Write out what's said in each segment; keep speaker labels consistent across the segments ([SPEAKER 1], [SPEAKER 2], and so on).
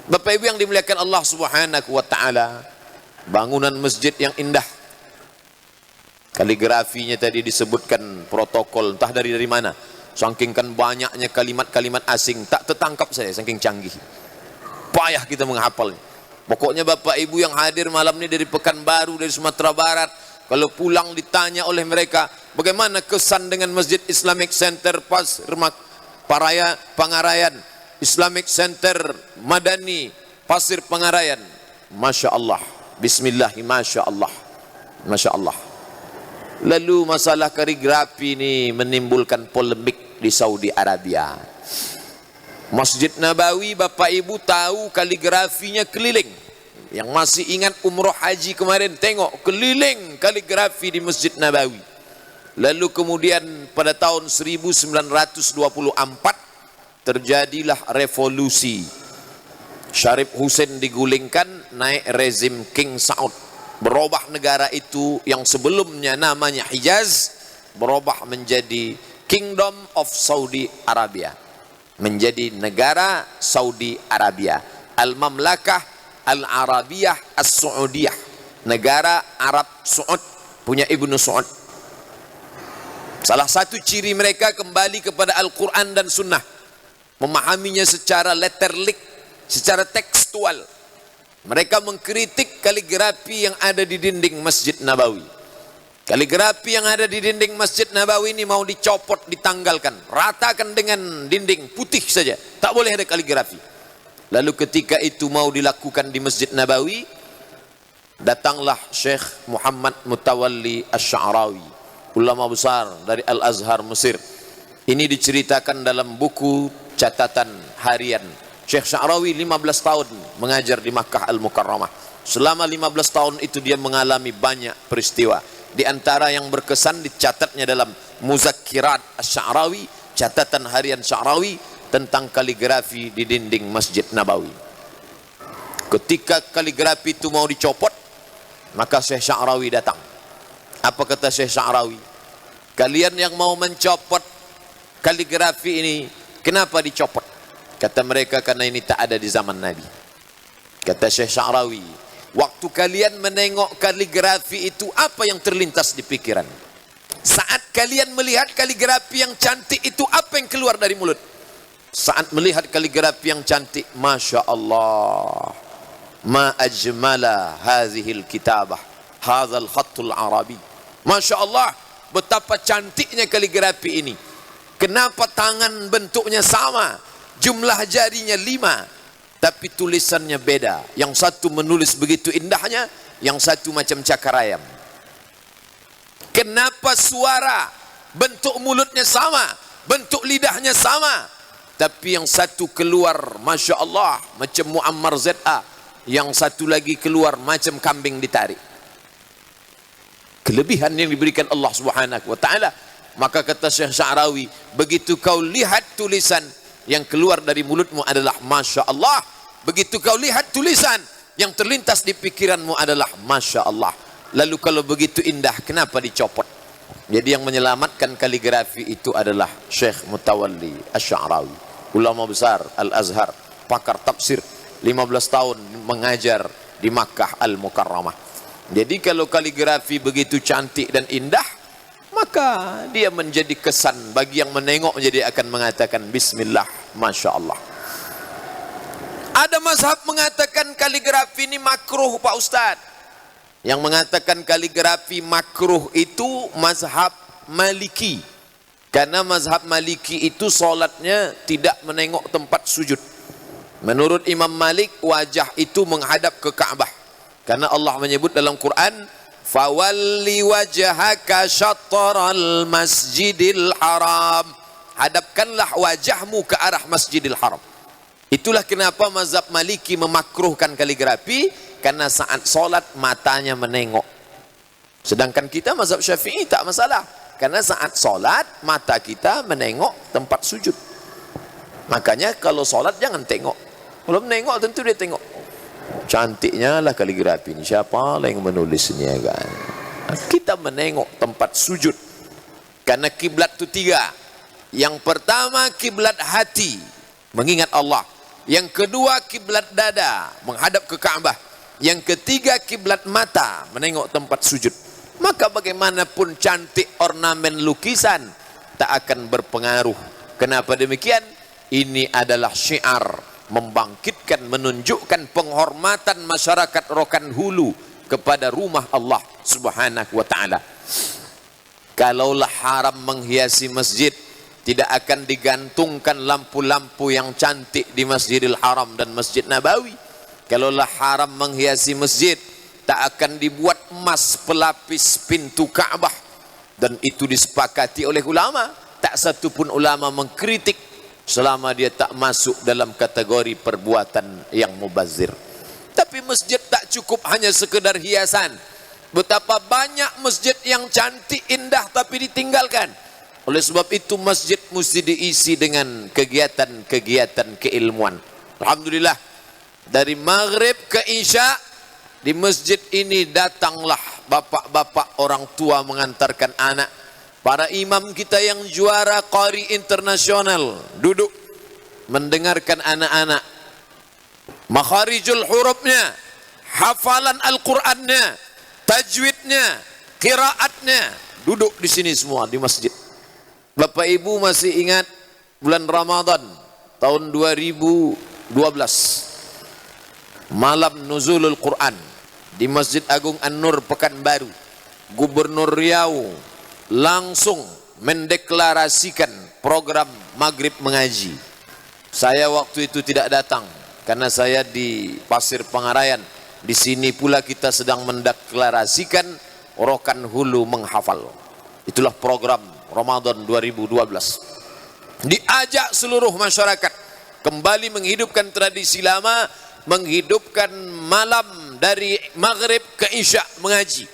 [SPEAKER 1] Bapak Ibu yang dimuliakan Allah Subhanahu wa taala, bangunan masjid yang indah. Kaligrafinya tadi disebutkan protokol, entah dari mana. Saking kan banyaknya kalimat-kalimat asing, tak tertangkap saya saking canggih. Payah kita menghafalnya. Pokoknya Bapak Ibu yang hadir malam ini dari Pekanbaru, dari Sumatera Barat, kalau pulang ditanya oleh mereka, bagaimana kesan dengan Masjid Islamic Center Pangarayan, Islamic Center Madani Pasir Pangarayan. Masya Allah, bismillah, Masya Allah, Masya Allah. Lalu masalah kaligrafi ini menimbulkan polemik di Saudi Arabia. Masjid Nabawi, Bapak Ibu tahu kaligrafinya keliling. Yang masih ingat umroh haji kemarin, tengok keliling kaligrafi di Masjid Nabawi. Lalu kemudian pada tahun 1924 terjadilah revolusi. Syarif Hussein digulingkan, naik rezim King Saud. Berubah negara itu yang sebelumnya namanya Hijaz, berubah menjadi Kingdom of Saudi Arabia, menjadi negara Saudi Arabia, Al-Mamlakah Al-Arabiyah As-Saudiyah, negara Arab Saud, punya Ibnu Saud. Salah satu ciri mereka kembali kepada Al-Quran dan Sunnah, memahaminya secara letterlik, secara tekstual. Mereka mengkritik kaligrafi yang ada di dinding Masjid Nabawi. Kaligrafi yang ada di dinding Masjid Nabawi ini mau dicopot, ditanggalkan, ratakan dengan dinding putih saja, tak boleh ada kaligrafi. Lalu ketika itu mau dilakukan di Masjid Nabawi, datanglah Syekh Muhammad Mutawalli Asy-Sya'rawi, ulama besar dari Al-Azhar Mesir. Ini diceritakan dalam buku catatan harian. Syekh Sya'rawi 15 tahun mengajar di Makkah Al-Mukarramah. Selama 15 tahun itu dia mengalami banyak peristiwa. Di antara yang berkesan dicatatnya dalam Muzakkirat Asy-Sya'rawi, catatan harian Sya'rawi tentang kaligrafi di dinding Masjid Nabawi. Ketika kaligrafi itu mau dicopot, maka Syekh Sya'rawi datang. Apa kata Syekh Sya'rawi? Kalian yang mau mencopot kaligrafi ini, kenapa dicopot? Kata mereka, karena ini tak ada di zaman Nabi. Kata Syekh Sya'rawi, waktu kalian menengok kaligrafi itu, apa yang terlintas di pikiran? Saat kalian melihat kaligrafi yang cantik itu, apa yang keluar dari mulut? Saat melihat kaligrafi yang cantik, Masya Allah, ma ajmala hazihil kitabah, hazal khattul arabi. Masya Allah, betapa cantiknya kaligrafi ini. Kenapa tangan bentuknya sama, jumlah jarinya 5, tapi tulisannya beda. Yang satu menulis begitu indahnya, yang satu macam cakar ayam. Kenapa suara, bentuk mulutnya sama, bentuk lidahnya sama, tapi yang satu keluar Masya Allah macam Muammar ZA, yang satu lagi keluar macam kambing ditarik. Kelebihan yang diberikan Allah Subhanahu wa ta'ala. Maka kata Syekh Sya'rawi, begitu kau lihat tulisan, yang keluar dari mulutmu adalah Masya Allah. Begitu kau lihat tulisan, yang terlintas di pikiranmu adalah Masya Allah. Lalu kalau begitu indah, kenapa dicopot? Jadi yang menyelamatkan kaligrafi itu adalah Syekh Mutawalli Asy-Sya'rawi, ulama besar Al-Azhar, pakar tafsir, 15 tahun mengajar di Makkah Al-Mukarramah. Jadi kalau kaligrafi begitu cantik dan indah, maka dia menjadi kesan bagi yang menengok, jadi akan mengatakan bismillah, Masya Allah. Ada mazhab mengatakan kaligrafi ini makruh, Pak Ustadz. Yang mengatakan kaligrafi makruh itu mazhab Maliki. Karena mazhab Maliki itu solatnya tidak menengok tempat sujud. Menurut Imam Malik, wajah itu menghadap ke Ka'bah. Karena Allah menyebut dalam Quran, fawalli wajhaka syatral masjidil haram, hadapkanlah wajahmu ke arah Masjidil Haram. Itulah kenapa mazhab Maliki memakruhkan kaligrafi, karena saat solat matanya menengok. Sedangkan kita mazhab Syafi'i tak masalah, karena saat solat mata kita menengok tempat sujud. Makanya kalau solat jangan tengok, kalau menengok tentu dia tengok. Cantiknya lah kaligrafi ini, siapa lah yang menulisnya kan? Kita menengok tempat sujud. Karena kiblat itu 3. Yang pertama kiblat hati, mengingat Allah. Yang kedua kiblat dada, menghadap ke Ka'bah. Yang ketiga kiblat mata, menengok tempat sujud. Maka bagaimanapun cantik ornamen lukisan tak akan berpengaruh. Kenapa demikian? Ini adalah syiar, membangkitkan, menunjukkan penghormatan masyarakat Rokan Hulu kepada rumah Allah Subhanahu wa ta'ala. Kalaulah haram menghiasi masjid, tidak akan digantungkan lampu-lampu yang cantik di Masjidil Haram dan Masjid Nabawi. Kalaulah haram menghiasi masjid, tak akan dibuat emas pelapis pintu Ka'bah. Dan itu disepakati oleh ulama. Tak satu pun ulama mengkritik selama dia tak masuk dalam kategori perbuatan yang mubazir. Tapi masjid tak cukup hanya sekedar hiasan. Betapa banyak masjid yang cantik, indah tapi ditinggalkan. Oleh sebab itu masjid mesti diisi dengan kegiatan-kegiatan keilmuan. Alhamdulillah, dari maghrib ke isya di masjid ini datanglah bapak-bapak orang tua mengantarkan anak. Para imam kita yang juara qari internasional duduk mendengarkan anak-anak. Makharijul hurufnya, hafalan Al-Qur'annya, tajwidnya, qiraatnya, duduk di sini semua di masjid. Bapak Ibu masih ingat bulan Ramadan tahun 2012, malam nuzulul Quran di Masjid Agung An-Nur Pekanbaru, Gubernur Riau langsung mendeklarasikan program maghrib mengaji. Saya waktu itu tidak datang karena saya di Pasir Pangarayan. Di sini pula kita sedang mendeklarasikan Rokan Hulu menghafal. Itulah program Ramadan 2012. Diajak seluruh masyarakat kembali menghidupkan tradisi lama, menghidupkan malam dari maghrib ke isya mengaji.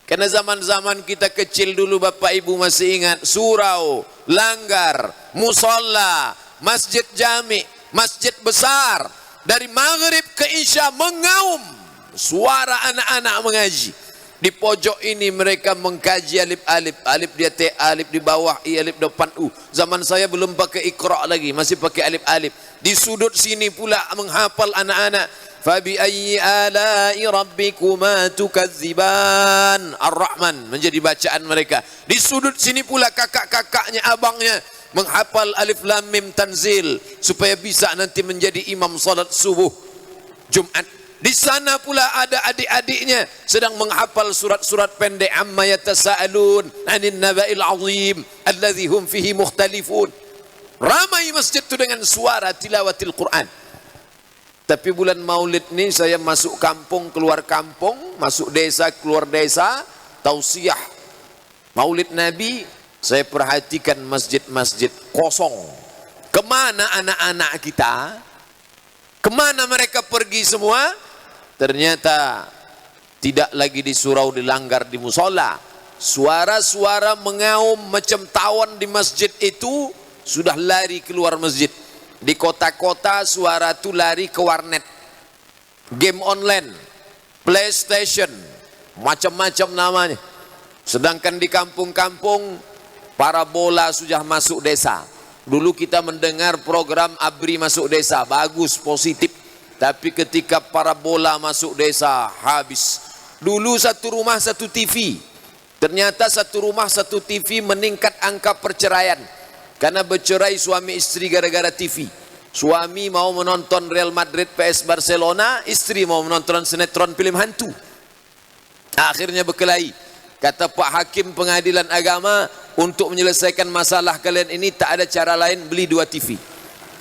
[SPEAKER 1] Karena zaman-zaman kita kecil dulu Bapak Ibu masih ingat, surau, langgar, musola, masjid jami, masjid besar, dari maghrib ke isya mengaum suara anak-anak mengaji. Di pojok ini mereka mengkaji alif-alif, alif di atas, alif di bawah, i alif depan u. Zaman saya belum pakai Iqra lagi, masih pakai alif-alif. Di sudut sini pula menghafal anak-anak. Fabi ayyi ala'i rabbikuma tukadziban. Ar-Rahman menjadi bacaan mereka. Di sudut sini pula kakak-kakaknya, abangnya menghafal alif lam mim tanzil supaya bisa nanti menjadi imam salat subuh Jumat. Di sana pula ada adik-adiknya sedang menghafal surat-surat pendek, amma yatasaalun anin naba'il azim alladzi hum fihi mukhtalifun. Ramai masjid itu dengan suara tilawatil Quran. Tapi bulan Maulid ini saya masuk kampung, keluar kampung, masuk desa, keluar desa, tausiah Maulid Nabi, saya perhatikan masjid-masjid kosong. Kemana anak-anak kita? Kemana mereka pergi semua? Ternyata tidak lagi di surau, di langgar, di musola. Suara-suara mengaum macam tawon di masjid itu sudah lari keluar masjid. Di kota-kota suara itu lari ke warnet, game online, PlayStation, macam-macam namanya. Sedangkan di kampung-kampung parabola sudah masuk desa. Dulu kita mendengar program ABRI masuk desa, bagus, positif. Tapi ketika parabola masuk desa, habis. Dulu satu rumah satu TV. Ternyata satu rumah satu TV meningkat angka perceraian. Karena bercerai suami istri gara-gara TV. Suami mau menonton Real Madrid PS Barcelona, istri mau menonton sinetron film hantu. Akhirnya berkelahi. Kata Pak Hakim Pengadilan Agama, untuk menyelesaikan masalah kalian ini tak ada cara lain, beli 2 TV.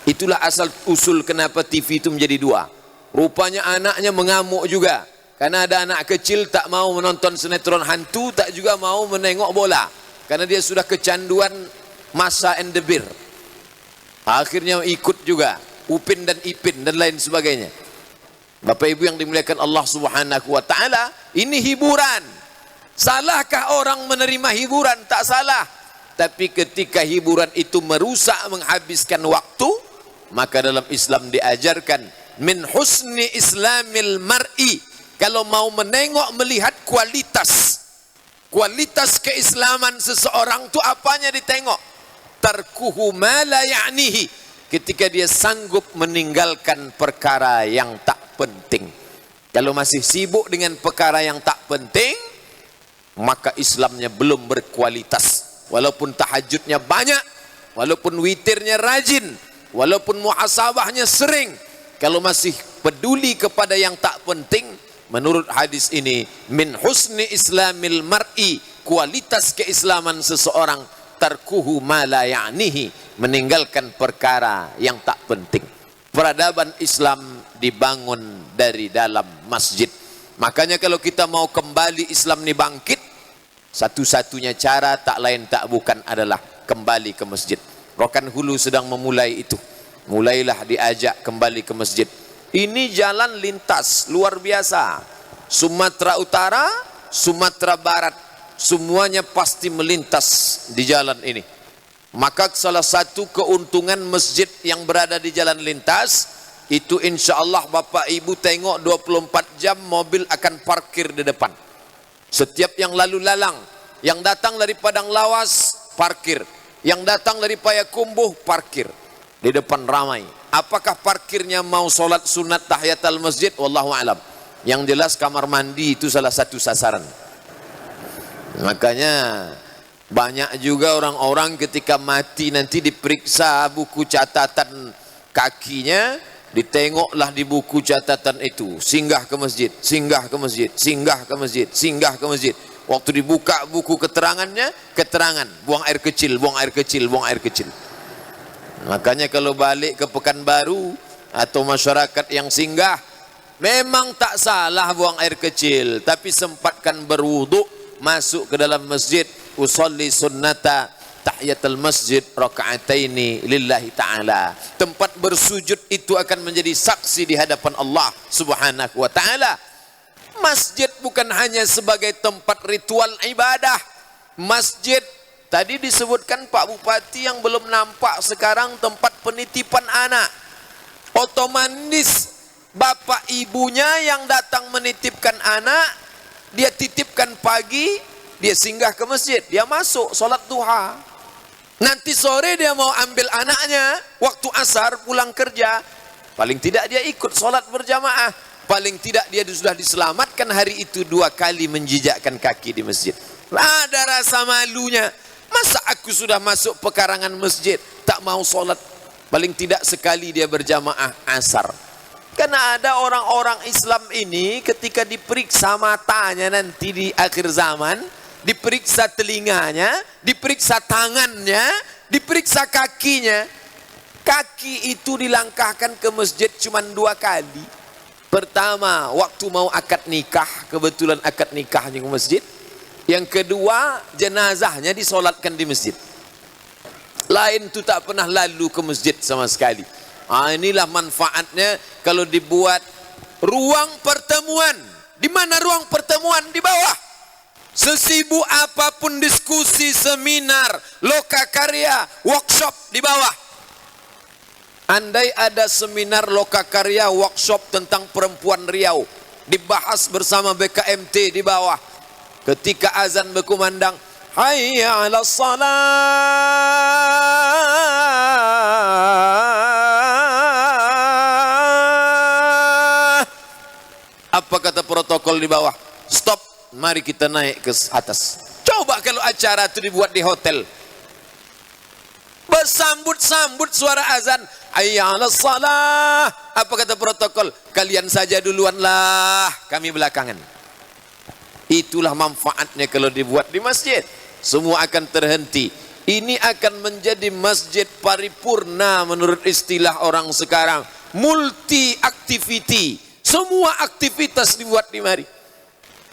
[SPEAKER 1] Itulah asal usul kenapa TV itu menjadi 2. Rupanya anaknya mengamuk juga. Karena ada anak kecil tak mau menonton sinetron hantu, tak juga mau menengok bola. Karena dia sudah kecanduan Masa and the Bear. Akhirnya ikut juga Upin dan Ipin dan lain sebagainya. Bapak Ibu yang dimuliakan Allah Subhanahu wa taala, ini hiburan. Salahkah orang menerima hiburan? Tak salah. Tapi ketika hiburan itu merusak, menghabiskan waktu, maka dalam Islam diajarkan min husni islamil mar'i, kalau mau menengok melihat kualitas keislaman seseorang itu apanya ditengok? Tarkuhu ma la ya'nihi, ketika dia sanggup meninggalkan perkara yang tak penting. Kalau masih sibuk dengan perkara yang tak penting, maka Islamnya belum berkualitas. Walaupun tahajudnya banyak, walaupun witirnya rajin, walaupun muhasabahnya sering, kalau masih peduli kepada yang tak penting, menurut hadis ini, min husni islamil mar'i, kualitas keislaman seseorang, tarkuhu ma la ya'nihi, meninggalkan perkara yang tak penting. Peradaban Islam dibangun dari dalam masjid. Makanya kalau kita mau kembali Islam ini bangkit, satu-satunya cara tak lain tak bukan adalah kembali ke masjid. Rokan Hulu sedang memulai itu. Mulailah diajak kembali ke masjid. Ini jalan lintas luar biasa. Sumatera Utara, Sumatera Barat, semuanya pasti melintas di jalan ini. Maka salah satu keuntungan masjid yang berada di jalan lintas, itu insya Allah Bapak Ibu tengok 24 jam mobil akan parkir di depan. Setiap yang lalu lalang, yang datang dari Padang Lawas, parkir. Yang datang dari Payakumbuh, parkir. Di depan ramai. Apakah parkirnya mau sholat sunat tahiyatul masjid? Wallahu a'lam. Yang jelas kamar mandi itu salah satu sasaran. Makanya banyak juga orang-orang ketika mati nanti diperiksa buku catatan kakinya, ditengoklah di buku catatan itu, singgah ke masjid, singgah ke masjid, singgah ke masjid, singgah ke masjid. Waktu dibuka buku keterangannya, keterangan buang air kecil, buang air kecil, buang air kecil. Makanya kalau balik ke Pekanbaru atau masyarakat yang singgah, memang tak salah buang air kecil, tapi sempatkan berwuduk, masuk ke dalam masjid, usolli sunnata tahiyatul masjid raka'ataini lillahi ta'ala. Tempat bersujud itu akan menjadi saksi di hadapan Allah subhanahu wa ta'ala. Masjid bukan hanya sebagai tempat ritual ibadah. Masjid tadi disebutkan Pak Bupati yang belum nampak sekarang tempat penitipan anak. Otomatis bapak ibunya yang datang menitipkan anak, dia titipkan pagi, dia singgah ke masjid, dia masuk sholat duha. Nanti sore dia mau ambil anaknya, waktu asar pulang kerja, paling tidak dia ikut sholat berjamaah. Paling tidak dia sudah diselamatkan hari itu 2 kali menjijakkan kaki di masjid. Ada rasa malunya. Masa aku sudah masuk pekarangan masjid, tak mau sholat, paling tidak sekali dia berjamaah asar. Karena ada orang-orang Islam ini ketika diperiksa matanya nanti di akhir zaman, diperiksa telinganya, diperiksa tangannya, diperiksa kakinya. Kaki itu dilangkahkan ke masjid cuma 2 kali. Pertama, waktu mau akad nikah, kebetulan akad nikahnya ke masjid. Yang kedua, jenazahnya disolatkan di masjid. Lain itu tak pernah lalu ke masjid sama sekali. Inilah manfaatnya kalau dibuat ruang pertemuan. Di mana ruang pertemuan? Di bawah. Sesibuk apapun diskusi, seminar, lokakarya, workshop, di bawah. Andai ada seminar lokakarya, workshop tentang perempuan Riau, dibahas bersama BKMT di bawah. Ketika azan berkumandang, hayya 'alas salah. Apa kata protokol di bawah? Stop, mari kita naik ke atas. Coba kalau acara itu dibuat di hotel. Bersambut-sambut suara azan, hayya 'alas salah. Apa kata protokol? Kalian saja duluanlah, kami belakangan. Itulah manfaatnya kalau dibuat di masjid. Semua akan terhenti. Ini akan menjadi masjid paripurna menurut istilah orang sekarang. Multi activity. Semua aktivitas dibuat di mari.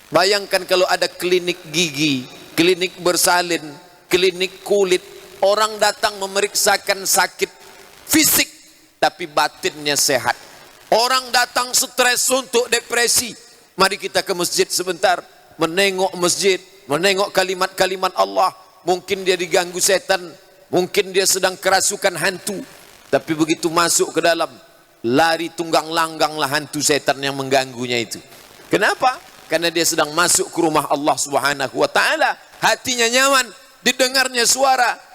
[SPEAKER 1] Bayangkan kalau ada klinik gigi, klinik bersalin, klinik kulit. Orang datang memeriksakan sakit fisik, tapi batinnya sehat. Orang datang stres untuk depresi. Mari kita ke masjid sebentar, menengok masjid, menengok kalimat-kalimat Allah. Mungkin dia diganggu setan, mungkin dia sedang kerasukan hantu. Tapi begitu masuk ke dalam, lari tunggang langganglah hantu setan yang mengganggunya itu. Kenapa? Karena dia sedang masuk ke rumah Allah Subhanahu wa ta'ala. Hatinya nyaman, didengarnya suara.